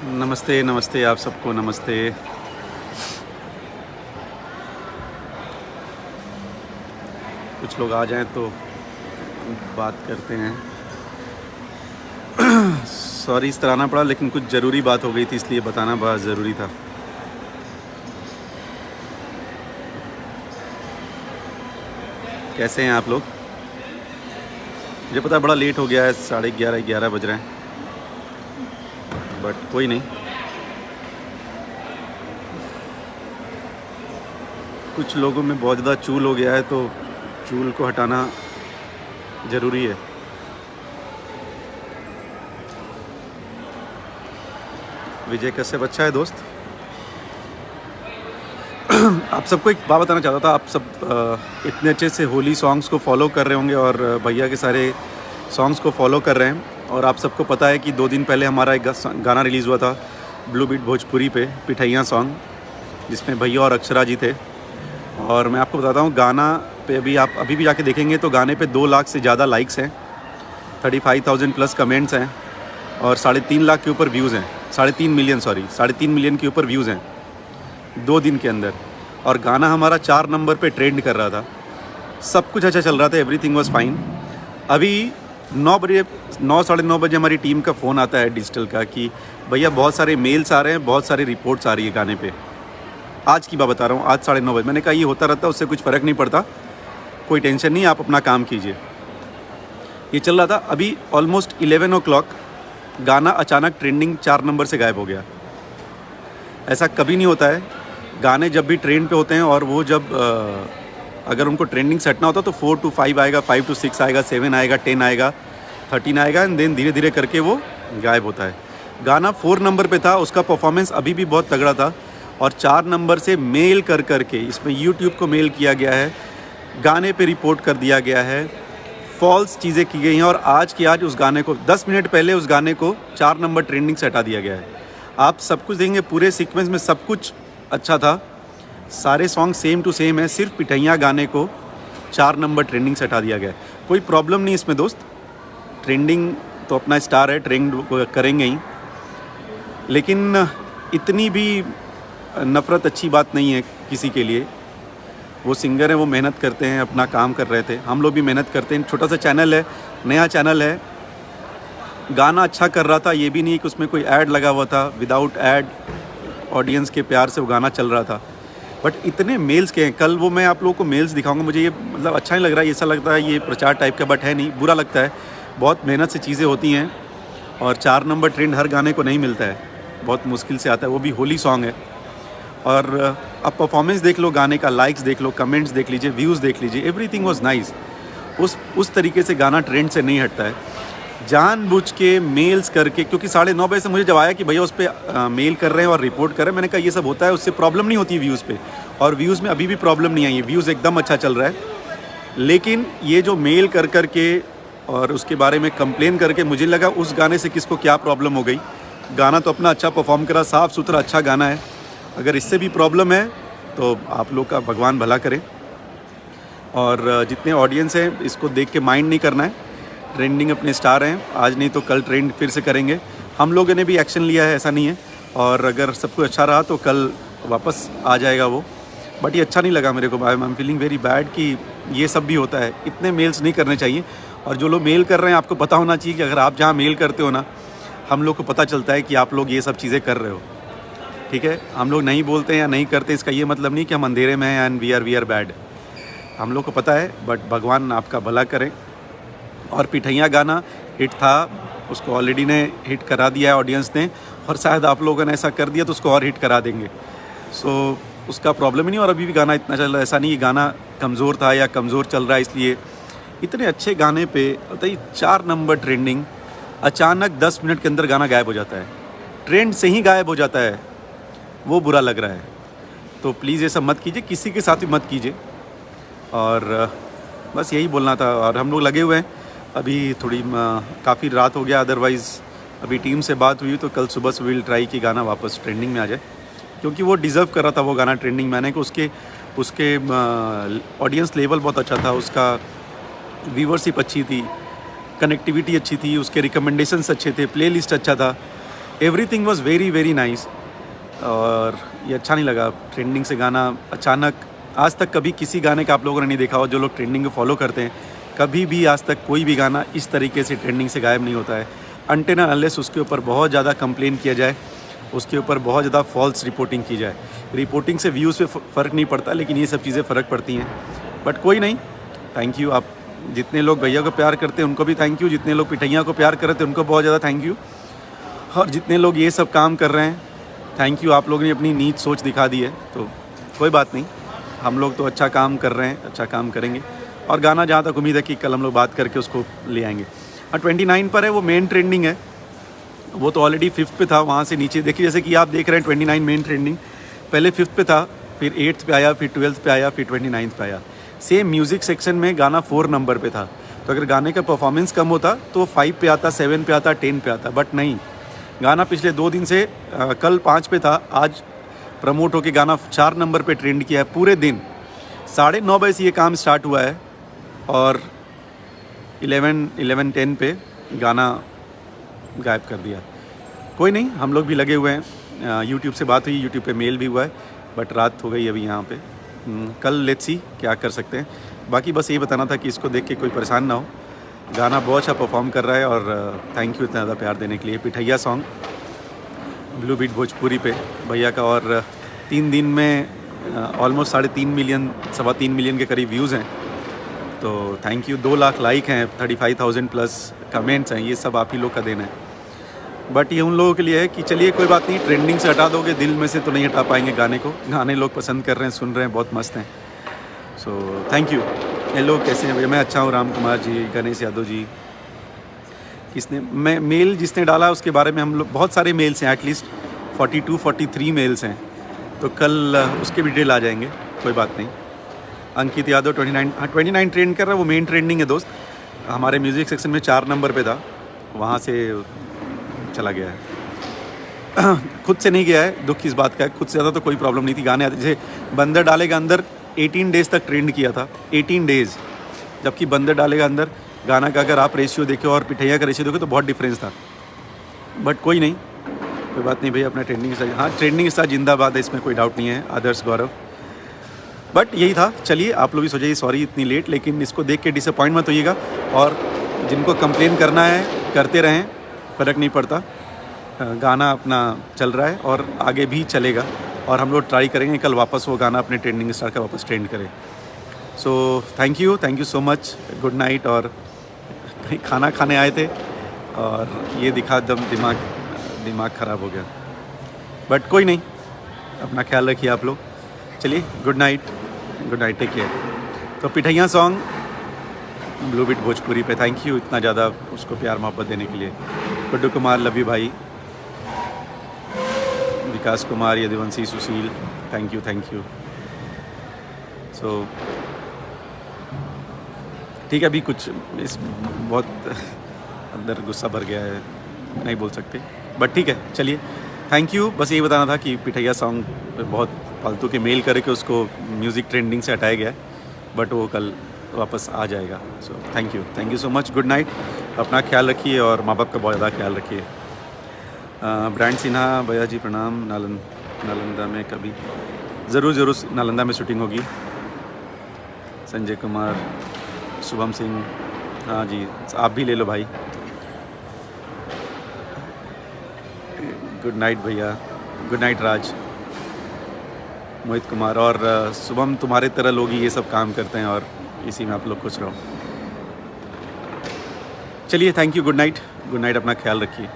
नमस्ते, नमस्ते आप सबको नमस्ते। कुछ लोग आ जाएँ तो बात करते हैं। सॉरी इस तरह आना पड़ा, लेकिन कुछ ज़रूरी बात हो गई थी, इसलिए बताना बहुत ज़रूरी था। कैसे हैं आप लोग? मुझे पता है बड़ा लेट हो गया है, 11:30 बज रहे हैं, बट कोई नहीं। कुछ लोगों में बहुत ज़्यादा चूल हो गया है, तो चूल को हटाना ज़रूरी है। विजय कश्यप अच्छा है दोस्त। आप सबको एक बात बताना चाहता था, आप सब इतने अच्छे से होली सॉन्ग्स को फॉलो कर रहे होंगे और भैया के सारे सॉन्ग्स को फॉलो कर रहे हैं। और आप सबको पता है कि 2 दिन पहले हमारा एक गाना रिलीज़ हुआ था ब्लू बीट भोजपुरी पे, पिठैया सॉन्ग, जिसमें भैया और अक्षरा जी थे। और मैं आपको बताता हूँ, गाना पे अभी भी जाके देखेंगे तो गाने पे 2 लाख से ज़्यादा लाइक्स हैं, 35,000 प्लस कमेंट्स हैं और 3.5 लाख के ऊपर व्यूज़ हैं। 3.5 मिलियन, सॉरी 3.5 मिलियन के ऊपर व्यूज़ हैं 2 दिन के अंदर। और गाना हमारा 4 नंबर पे ट्रेंड कर रहा था। सब कुछ अच्छा चल रहा था, एवरीथिंग वाज फाइन। अभी 9 साढ़े 9 बजे हमारी टीम का फ़ोन आता है डिजिटल का कि भैया बहुत सारे मेल्स आ रहे हैं, बहुत सारी रिपोर्ट्स आ रही है गाने पे। आज की बात बता रहा हूँ, आज 9:30 बजे। मैंने कहा ये होता रहता है, उससे कुछ फ़र्क नहीं पड़ता, कोई टेंशन नहीं, आप अपना काम कीजिए। ये चल रहा था। अभी ऑलमोस्ट 11 o'clock गाना अचानक ट्रेंडिंग 4 नंबर से गायब हो गया। ऐसा कभी नहीं होता है। गाने जब भी ट्रेंड पे होते हैं और वो जब अगर उनको ट्रेंडिंग सेटना होता तो 4 to 5 आएगा, 5 to 6 आएगा, 7 आएगा, 10 आएगा, 13 आएगा, एंड देन धीरे धीरे करके वो गायब होता है। गाना 4 नंबर पे था, उसका परफॉर्मेंस अभी भी बहुत तगड़ा था और 4 नंबर से मेल कर करके इसमें यूट्यूब को मेल किया गया है, गाने पे रिपोर्ट कर दिया गया है, फॉल्स चीज़ें की गई हैं और आज की आज उस गाने को 10 मिनट पहले उस गाने को 4 नंबर ट्रेंडिंग से हटा दिया गया है। आप सब कुछ देखेंगे, पूरे सीक्वेंस में सब कुछ अच्छा था, सारे सॉन्ग सेम टू सेम है, सिर्फ पिठैया गाने को 4 नंबर ट्रेंडिंग से हटा दिया गया है। कोई प्रॉब्लम नहीं इसमें दोस्त, ट्रेंडिंग तो अपना स्टार है, ट्रेंड करेंगे ही, लेकिन इतनी भी नफ़रत अच्छी बात नहीं है किसी के लिए। वो सिंगर हैं, वो मेहनत करते हैं, अपना काम कर रहे थे, हम लोग भी मेहनत करते हैं। छोटा सा चैनल है, नया चैनल है, गाना अच्छा कर रहा था, ये भी नहीं कि उसमें कोई ऐड लगा हुआ था, विदाउट ऐड ऑडियंस के प्यार से वो गाना चल रहा था। बट इतने मेल्स के हैं, कल वो मैं आप लोगों को मेल्स दिखाऊंगा। मुझे ये मतलब अच्छा नहीं लग रहा है, ऐसा लगता है ये प्रचार टाइप का, बट है नहीं, बुरा लगता है। बहुत मेहनत से चीज़ें होती हैं और 4 नंबर ट्रेंड हर गाने को नहीं मिलता है, बहुत मुश्किल से आता है, वो भी होली सॉन्ग है। और अब परफॉर्मेंस देख लो गाने का, लाइक्स देख लो, कमेंट्स देख लीजिए, व्यूज़ देख लीजिए, एवरीथिंग वाज नाइस। उस तरीके से गाना ट्रेंड से नहीं हटता है। जानबूझ के मेल्स करके, क्योंकि 9:30 बजे से मुझे जब आया कि भैया उस पर मेल कर रहे हैं और रिपोर्ट कर रहे हैं, मैंने कहा ये सब होता है, उससे प्रॉब्लम नहीं होती व्यूज़ पे, और व्यूज़ में अभी भी प्रॉब्लम नहीं आई है, व्यूज़ एकदम अच्छा चल रहा है। लेकिन ये जो मेल कर करके और उसके बारे में कंप्लेन करके, मुझे लगा उस गाने से किसको क्या प्रॉब्लम हो गई। गाना तो अपना अच्छा परफॉर्म करा, साफ़ सुथरा अच्छा गाना है। अगर इससे भी प्रॉब्लम है तो आप लोग का भगवान भला करे। और जितने ऑडियंस हैं, इसको देख के माइंड नहीं करना है। ट्रेंडिंग अपने स्टार हैं, आज नहीं तो कल ट्रेंड फिर से करेंगे। हम लोगों ने भी एक्शन लिया है, ऐसा नहीं है, और अगर सब कुछ अच्छा रहा तो कल वापस आ जाएगा वो। बट ये अच्छा नहीं लगा मेरे को, I am feeling very bad कि ये सब भी होता है। इतने मेल्स नहीं करने चाहिए, और जो लोग मेल कर रहे हैं आपको पता होना चाहिए कि अगर आप जहाँ मेल करते हो ना, हम लोग को पता चलता है कि आप लोग ये सब चीज़ें कर रहे हो, ठीक है। हम लोग नहीं बोलते हैं या नहीं करते, इसका ये मतलब नहीं कि हम अंधेरे में हैं एंड वी आर बैड। हम लोग को पता है, बट भगवान आपका भला करें। और पिठैया गाना हिट था, उसको ऑलरेडी ने हिट करा दिया है ऑडियंस ने, और शायद आप लोगों ने ऐसा कर दिया तो उसको और हिट करा देंगे। सो उसका प्रॉब्लम ही नहीं। और अभी भी गाना इतना चल रहा है, ऐसा नहीं कि गाना कमज़ोर था या कमज़ोर चल रहा है इसलिए। इतने अच्छे गाने पे बताइए 4 नंबर ट्रेंडिंग, अचानक 10 मिनट के अंदर गाना गायब हो जाता है, ट्रेंड से ही गायब हो जाता है, वो बुरा लग रहा है। तो प्लीज़ ये सब मत कीजिए, किसी के साथ भी मत कीजिए। और बस यही बोलना था। और हम लोग लगे हुए हैं, अभी थोड़ी काफ़ी रात हो गया, अदरवाइज़ अभी टीम से बात हुई तो कल सुबह से विल ट्राई कि गाना वापस ट्रेंडिंग में आ जाए, क्योंकि वो डिज़र्व कर रहा था वो गाना ट्रेंडिंग में आने को। उसके ऑडियंस लेवल बहुत अच्छा था, उसका व्यूवरशिप अच्छी थी, कनेक्टिविटी अच्छी थी, उसके रिकमेंडेशंस अच्छे थे, प्लेलिस्ट अच्छा था। Everything was very very nice. और ये अच्छा नहीं लगा ट्रेंडिंग से गाना अचानक, आज तक कभी किसी गाने का आप लोगों ने नहीं देखा हो, जो लोग ट्रेंडिंग को फॉलो करते हैं, कभी भी आज तक कोई भी गाना इस तरीके से ट्रेंडिंग से गायब नहीं होता है अनटिल एंड अनलेस उसके ऊपर बहुत ज़्यादा कंप्लेन किया जाए, उसके ऊपर बहुत ज़्यादा फॉल्स रिपोर्टिंग की जाए। रिपोर्टिंग से व्यूज़ पे फ़र्क नहीं पड़ता, लेकिन ये सब चीज़ें फ़र्क पड़ती हैं। बट कोई नहीं, थैंक यू। आप जितने लोग भैया को प्यार करते हैं उनको भी थैंक यू, जितने लोग पिठैया को प्यार कर रहे थे उनको बहुत ज़्यादा थैंक यू, और जितने लोग ये सब काम कर रहे हैं थैंक यू। आप लोगों ने अपनी नीच सोच दिखा दी है, तो कोई बात नहीं, हम लोग तो अच्छा काम कर रहे हैं, अच्छा काम करेंगे। और गाना जहाँ तक उम्मीद है कि कल हम लोग बात करके उसको ले आएंगे। और 29 पर है, वो मेन ट्रेंडिंग है, वो तो ऑलरेडी 5th पे था। वहाँ से नीचे देखिए, जैसे कि आप देख रहे हैं 29 मेन ट्रेंडिंग, पहले 5th पे था, फिर 8th पे आया, फिर 12th पे आया, फिर 29th पे आया। सेम म्यूज़िक सेक्शन में गाना 4 नंबर पे था, तो अगर गाने का परफॉर्मेंस कम होता तो 5 पे आता, 7 पे आता, 10 पे आता, बट नहीं, गाना पिछले 2 दिन से कल 5 पे था, आज प्रमोट होके गाना 4 नंबर पे ट्रेंड किया है पूरे दिन। 9:30 बजे से ये काम स्टार्ट हुआ है और 11-10 पे गाना गायब कर दिया। कोई नहीं, हम लोग भी लगे हुए हैं। यूट्यूब से बात हुई, यूट्यूब पे मेल भी हुआ है, बट रात हो गई अभी यहाँ पे। कल लेट्स सी क्या कर सकते हैं। बाकी बस ये बताना था कि इसको देख के कोई परेशान ना हो, गाना बहुत अच्छा परफॉर्म कर रहा है और थैंक यू इतना ज़्यादा प्यार देने के लिए। पिठैया सॉन्ग ब्लू बीट भोजपुरी पे भैया का, और 3 दिन में ऑलमोस्ट 3.5 मिलियन, 3.25 मिलियन के करीब व्यूज़ हैं, तो थैंक यू। 2 लाख लाइक हैं, 35,000 प्लस कमेंट्स हैं, ये सब आप ही लोग का देना है। बट ये उन लोगों के लिए है कि चलिए कोई बात नहीं, ट्रेंडिंग से हटा दोगे, दिल में से तो नहीं हटा पाएंगे गाने को। गाने लोग पसंद कर रहे हैं, सुन रहे हैं, बहुत मस्त हैं। So thank you. हेलो, कैसे हैं भैया? मैं अच्छा हूँ, राम कुमार जी, गणेश यादव जी। किसने मैं मेल जिसने डाला उसके बारे में हम लोग, बहुत सारे मेल्स हैं, एटलीस्ट 42-43 मेल्स हैं, तो कल उसके भी डिटेल आ जाएंगे, कोई बात नहीं। अंकित यादव 29 ट्रेंड कर रहा है, वो मेन ट्रेंडिंग है दोस्त। हमारे म्यूज़िक सेक्शन में 4 नंबर पे था, वहाँ से चला गया है। खुद से नहीं गया है, दुख किस बात का है, खुद से ज़्यादा तो कोई प्रॉब्लम नहीं थी। गाने आते, जैसे बंदर डालेगा अंदर 18 डेज़ तक ट्रेंड किया था, 18 डेज़, जबकि बंदर डालेगा अंदर गाना का अगर आप रेशियो देखे और पिठैया का रेशियो देखे तो बहुत डिफरेंस था। बट कोई नहीं, कोई बात नहीं भैया, अपना ट्रेंडिंग स्टार, हाँ ट्रेंडिंग स्टार जिंदाबाद है, इसमें कोई डाउट नहीं है। आदर्श गौरव, बट यही था। चलिए, आप लोग भी सोचिए सॉरी इतनी लेट, लेकिन इसको देख के डिसअपॉइंट मत होइएगा, और जिनको कंप्लेन करना है करते रहें, फ़र्क नहीं पड़ता। गाना अपना चल रहा है और आगे भी चलेगा, और हम लोग ट्राई करेंगे कल वापस वो गाना अपने ट्रेंडिंग स्टार का वापस ट्रेंड करे। So thank you so much, good night. और खाना खाने आए थे और ये दिखा, दम दिमाग ख़राब हो गया, बट कोई नहीं, अपना ख्याल रखिए आप लोग। चलिए, गुड नाइट, टेक केयर। तो पिठैया सॉन्ग ब्लू बीट भोजपुरी पे थैंक यू इतना ज़्यादा उसको प्यार मोहब्बत देने के लिए। गुड्डू कुमार, लव यू भाई। विकास कुमार, यदुवंशी, सुशील, थैंक यू। सो ठीक है, अभी कुछ इस बहुत अंदर गुस्सा भर गया है, नहीं बोल सकते, बट ठीक है, चलिए थैंक यू। बस यही बताना था कि पिठैया सॉन्ग बहुत फालतू के मेल करके उसको म्यूज़िक ट्रेंडिंग से हटाया गया है, बट वो कल वापस आ जाएगा। So thank you so much, good night. अपना ख्याल रखिए और माँ बाप का बहुत ज़्यादा ख्याल रखिए। ब्रांड सिन्हा, भैया जी प्रणाम। नालंदा में कभी ज़रूर नालंदा में शूटिंग होगी। संजय कुमार, शुभम सिंह, हाँ जी, आप भी ले लो भाई। गुड नाइट भैया, गुड नाइट राज, मोहित कुमार। और शुभम, तुम्हारे तरह लोग ही ये सब काम करते हैं और इसी में आप लोग खुश रहो। चलिए, थैंक यू, गुड नाइट, अपना ख्याल रखिए।